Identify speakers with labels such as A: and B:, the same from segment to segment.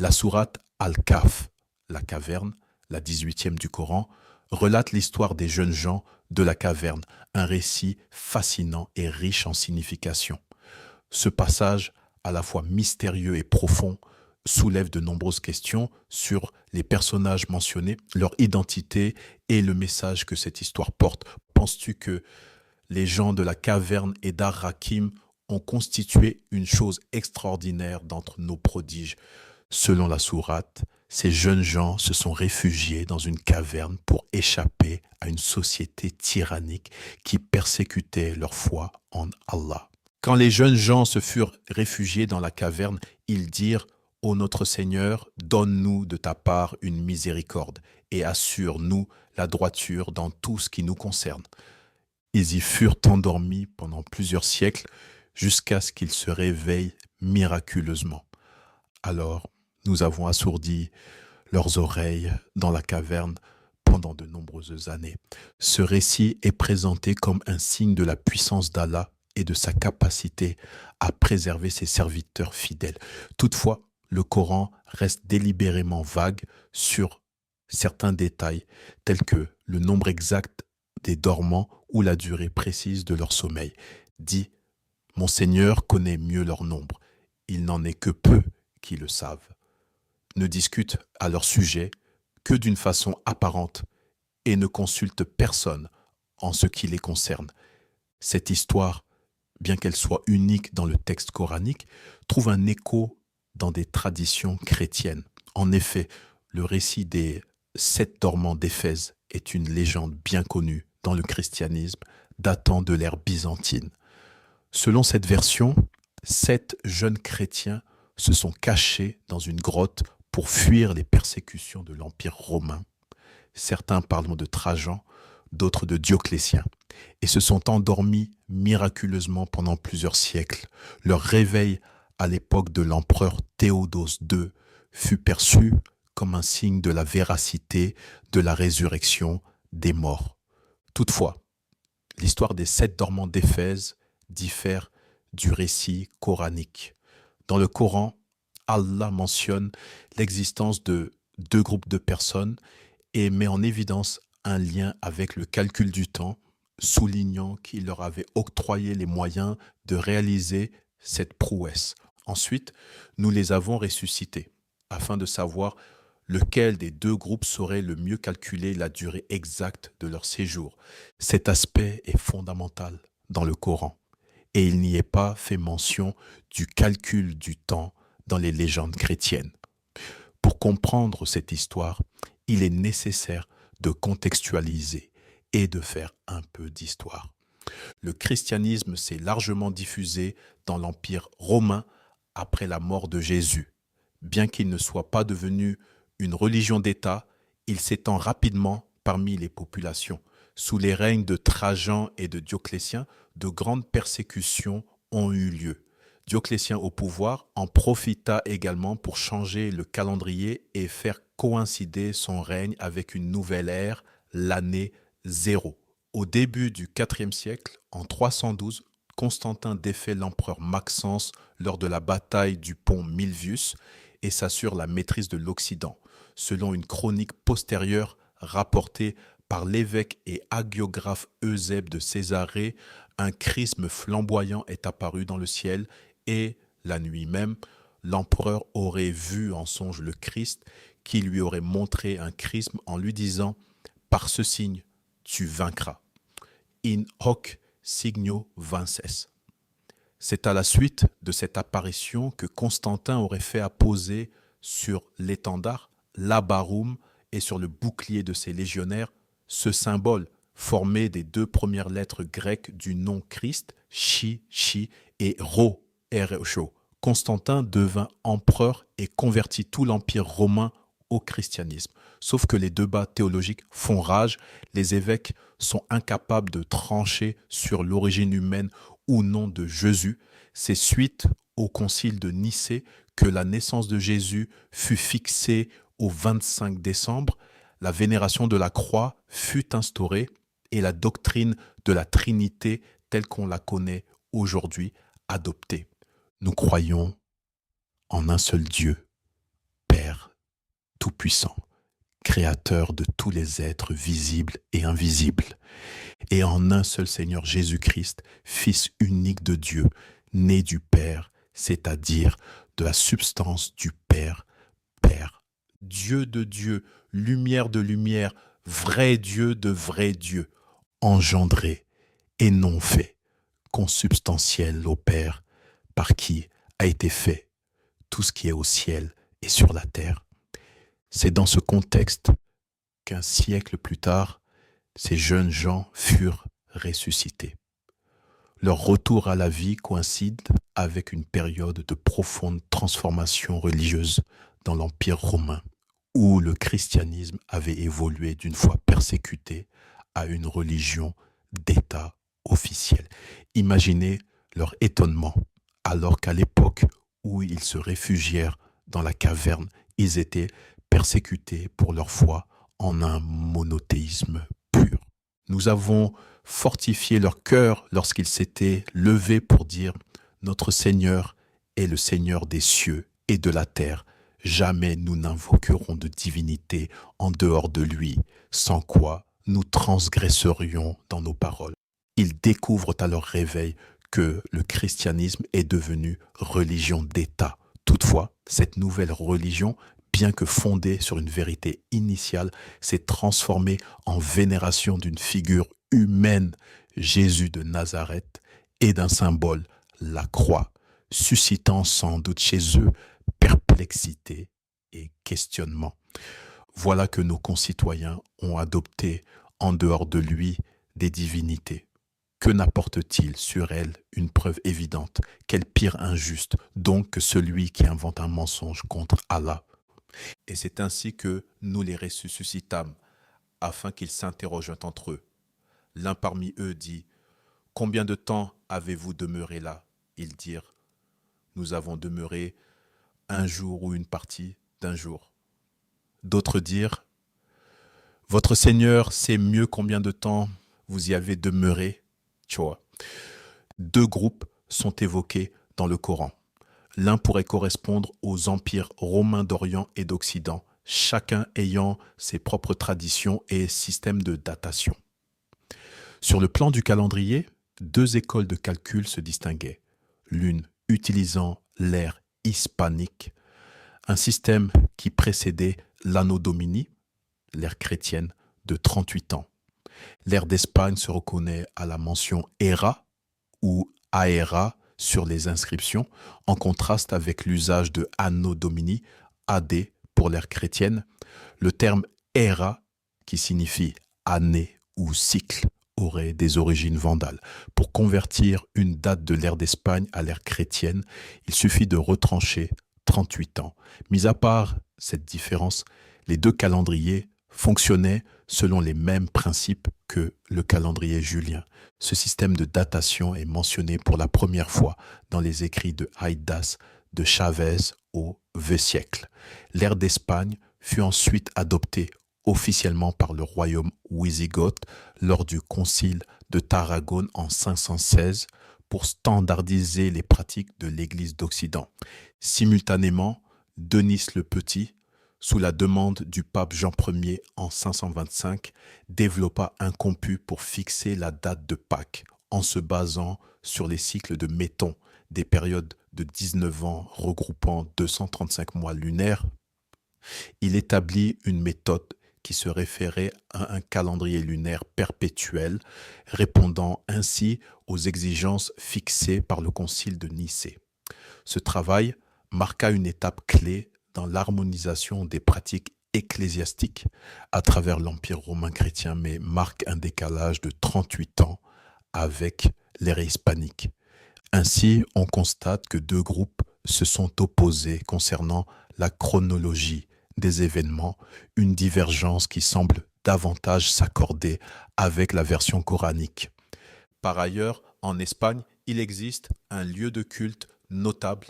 A: La sourate Al-Kahf, la caverne, la 18e du Coran, relate l'histoire des jeunes gens de la caverne, un récit fascinant et riche en signification. Ce passage, à la fois mystérieux et profond, soulève de nombreuses questions sur les personnages mentionnés, leur identité et le message que cette histoire porte. Penses-tu que les gens de la caverne et d'Ar-Rakim ont constitué une chose extraordinaire d'entre nos prodiges? Selon la sourate, ces jeunes gens se sont réfugiés dans une caverne pour échapper à une société tyrannique qui persécutait leur foi en Allah. Quand les jeunes gens se furent réfugiés dans la caverne, ils dirent: Ô notre Seigneur, donne-nous de ta part une miséricorde et assure-nous la droiture dans tout ce qui nous concerne. Ils y furent endormis pendant plusieurs siècles jusqu'à ce qu'ils se réveillent miraculeusement. Alors, nous avons assourdi leurs oreilles dans la caverne pendant de nombreuses années. Ce récit est présenté comme un signe de la puissance d'Allah et de sa capacité à préserver ses serviteurs fidèles. Toutefois, le Coran reste délibérément vague sur certains détails, tels que le nombre exact des dormants ou la durée précise de leur sommeil. Dit: Mon Seigneur connaît mieux leur nombre. Il n'en est que peu qui le savent. Ne discutent à leur sujet que d'une façon apparente et ne consultent personne en ce qui les concerne. Cette histoire, bien qu'elle soit unique dans le texte coranique, trouve un écho dans des traditions chrétiennes. En effet, le récit des 7 dormants d'Éphèse est une légende bien connue dans le christianisme datant de l'ère byzantine. Selon cette version, 7 jeunes chrétiens se sont cachés dans une grotte pour fuir les persécutions de l'Empire romain. Certains parlent de Trajan, d'autres de Dioclétien, et se sont endormis miraculeusement pendant plusieurs siècles. Leur réveil à l'époque de l'empereur Théodose II fut perçu comme un signe de la véracité de la résurrection des morts. Toutefois, l'histoire des 7 dormants d'Éphèse diffère du récit coranique. Dans le Coran, Allah mentionne l'existence de 2 groupes de personnes et met en évidence un lien avec le calcul du temps, soulignant qu'il leur avait octroyé les moyens de réaliser cette prouesse. Ensuite, nous les avons ressuscités, afin de savoir lequel des 2 groupes saurait le mieux calculer la durée exacte de leur séjour. Cet aspect est fondamental dans le Coran, et il n'y est pas fait mention du calcul du temps dans les légendes chrétiennes. Pour comprendre cette histoire, il est nécessaire de contextualiser et de faire un peu d'histoire. Le christianisme s'est largement diffusé dans l'Empire romain après la mort de Jésus. Bien qu'il ne soit pas devenu une religion d'État, il s'étend rapidement parmi les populations. Sous les règnes de Trajan et de Dioclétien, de grandes persécutions ont eu lieu. Dioclétien au pouvoir en profita également pour changer le calendrier et faire coïncider son règne avec une nouvelle ère, l'année 0. Au début du IVe siècle, en 312, Constantin défait l'empereur Maxence lors de la bataille du pont Milvius et s'assure la maîtrise de l'Occident. Selon une chronique postérieure rapportée par l'évêque et hagiographe Eusèbe de Césarée, un chrisme flamboyant est apparu dans le ciel et, la nuit même, l'empereur aurait vu en songe le Christ qui lui aurait montré un chrisme en lui disant: Par ce signe, tu vaincras. In hoc signo vinces. C'est à la suite de cette apparition que Constantin aurait fait apposer sur l'étendard Labarum et sur le bouclier de ses légionnaires ce symbole formé des 2 premières lettres grecques du nom Christ, chi, chi, et rho, rho. Constantin devint empereur et convertit tout l'empire romain au christianisme. Sauf que les débats théologiques font rage, les évêques sont incapables de trancher sur l'origine humaine ou non de Jésus. C'est suite au concile de Nicée que la naissance de Jésus fut fixée au 25 décembre, la vénération de la croix fut instaurée et la doctrine de la Trinité telle qu'on la connaît aujourd'hui adoptée. Nous croyons en un seul Dieu, Père. Tout-Puissant, Créateur de tous les êtres visibles et invisibles, et en un seul Seigneur Jésus-Christ, Fils unique de Dieu, né du Père, c'est-à-dire de la substance du Père, Père, Dieu de Dieu, lumière de lumière, vrai Dieu de vrai Dieu, engendré et non fait, consubstantiel au Père, par qui a été fait tout ce qui est au ciel et sur la terre. C'est dans ce contexte qu'un siècle plus tard, ces jeunes gens furent ressuscités. Leur retour à la vie coïncide avec une période de profonde transformation religieuse dans l'Empire romain, où le christianisme avait évolué d'une foi persécutée à une religion d'État officielle. Imaginez leur étonnement, alors qu'à l'époque où ils se réfugièrent dans la caverne, ils étaient persécutés pour leur foi en un monothéisme pur. Nous avons fortifié leur cœur lorsqu'ils s'étaient levés pour dire « Notre Seigneur est le Seigneur des cieux et de la terre. Jamais nous n'invoquerons de divinité en dehors de lui, sans quoi nous transgresserions dans nos paroles. » Ils découvrent à leur réveil que le christianisme est devenu religion d'État. Toutefois, cette nouvelle religion, bien que fondée sur une vérité initiale, s'est transformée en vénération d'une figure humaine, Jésus de Nazareth, et d'un symbole, la croix, suscitant sans doute chez eux perplexité et questionnement. Voilà que nos concitoyens ont adopté, en dehors de lui, des divinités. Que n'apporte-t-il sur elles une preuve évidente? Quel pire injuste donc que celui qui invente un mensonge contre Allah? Et c'est ainsi que nous les ressuscitâmes, afin qu'ils s'interrogent entre eux. L'un parmi eux dit « Combien de temps avez-vous demeuré là ?» Ils dirent « Nous avons demeuré un jour ou une partie d'un jour. » D'autres dirent « Votre Seigneur sait mieux combien de temps vous y avez demeuré. » Tu vois. Deux groupes sont évoqués dans le Coran. L'un pourrait correspondre aux empires romains d'Orient et d'Occident, chacun ayant ses propres traditions et systèmes de datation. Sur le plan du calendrier, deux écoles de calcul se distinguaient, l'une utilisant l'ère hispanique, un système qui précédait l'Anno Domini, l'ère chrétienne, de 38 ans. L'ère d'Espagne se reconnaît à la mention Era ou Aera sur les inscriptions, en contraste avec l'usage de Anno Domini, AD pour l'ère chrétienne. Le terme Era, qui signifie année ou cycle, aurait des origines vandales. Pour convertir une date de l'ère d'Espagne à l'ère chrétienne, il suffit de retrancher 38 ans. Mis à part cette différence, les deux calendriers fonctionnaient selon les mêmes principes que le calendrier julien. Ce système de datation est mentionné pour la première fois dans les écrits de Haydas de Chavez au XXe siècle. L'ère d'Espagne fut ensuite adoptée officiellement par le royaume wisigoth lors du concile de Tarragone en 516 pour standardiser les pratiques de l'Église d'Occident. Simultanément, Denis le Petit, sous la demande du pape Jean Ier en 525, développa un comput pour fixer la date de Pâques en se basant sur les cycles de Méton, des périodes de 19 ans regroupant 235 mois lunaires. Il établit une méthode qui se référait à un calendrier lunaire perpétuel, répondant ainsi aux exigences fixées par le concile de Nicée. Ce travail marqua une étape clé dans l'harmonisation des pratiques ecclésiastiques à travers l'Empire romain chrétien, mais marque un décalage de 38 ans avec l'ère hispanique. Ainsi, on constate que deux groupes se sont opposés concernant la chronologie des événements, une divergence qui semble davantage s'accorder avec la version coranique. Par ailleurs, en Espagne, il existe un lieu de culte notable,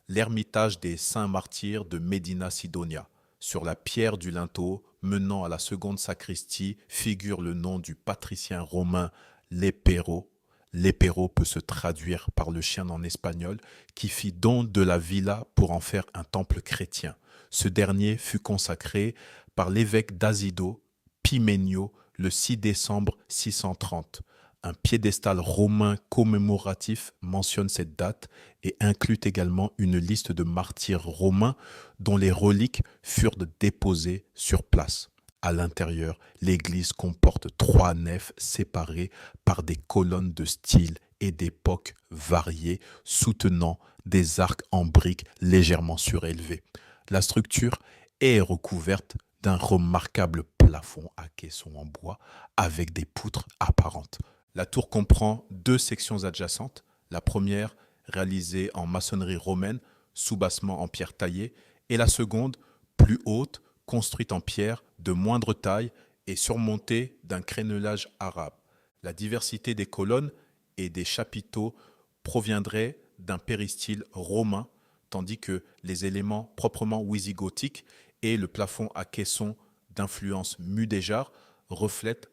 A: l'ermitage des Saints Martyrs de Medina Sidonia. Sur la pierre du linteau menant à la seconde sacristie figure le nom du patricien romain Lepero. Lepero peut se traduire par le chien en espagnol, qui fit don de la villa pour en faire un temple chrétien. Ce dernier fut consacré par l'évêque d'Azido, Pimenio, le 6 décembre 630. Un piédestal romain commémoratif mentionne cette date et inclut également une liste de martyrs romains dont les reliques furent déposées sur place. À l'intérieur, l'église comporte 3 nefs séparées par des colonnes de style et d'époques variées soutenant des arcs en briques légèrement surélevés. La structure est recouverte d'un remarquable plafond à caissons en bois avec des poutres apparentes. La tour comprend 2 sections adjacentes. La première, réalisée en maçonnerie romaine, soubassement en pierre taillée, et la seconde, plus haute, construite en pierre de moindre taille et surmontée d'un crénelage arabe. La diversité des colonnes et des chapiteaux proviendrait d'un péristyle romain, tandis que les éléments proprement wisigothiques et le plafond à caissons d'influence mudéjar reflètent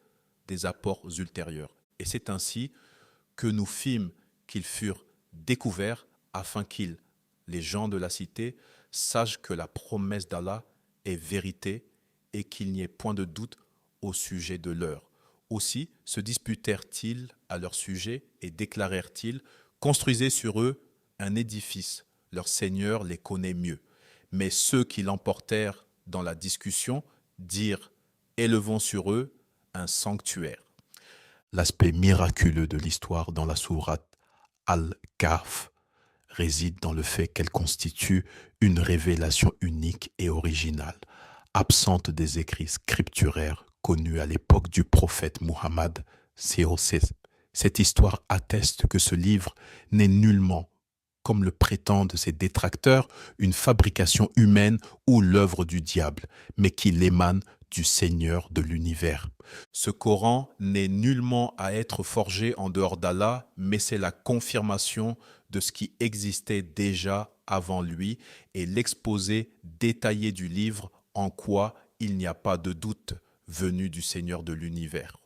A: des apports ultérieurs. Et c'est ainsi que nous fîmes qu'ils furent découverts afin qu'ils, les gens de la cité, sachent que la promesse d'Allah est vérité et qu'il n'y ait point de doute au sujet de l'heure. Aussi se disputèrent-ils à leur sujet et déclarèrent-ils: construisez sur eux un édifice, leur Seigneur les connaît mieux. Mais ceux qui l'emportèrent dans la discussion dirent: élevons sur eux un sanctuaire. L'aspect miraculeux de l'histoire dans la sourate Al-Kahf réside dans le fait qu'elle constitue une révélation unique et originale, absente des écrits scripturaires connus à l'époque du prophète Muhammad. Cette histoire atteste que ce livre n'est nullement, comme le prétendent ses détracteurs, une fabrication humaine ou l'œuvre du diable, mais qu'il émane du Seigneur de l'univers. Ce Coran n'est nullement à être forgé en dehors d'Allah, mais c'est la confirmation de ce qui existait déjà avant lui et l'exposé détaillé du livre en quoi il n'y a pas de doute venu du Seigneur de l'univers.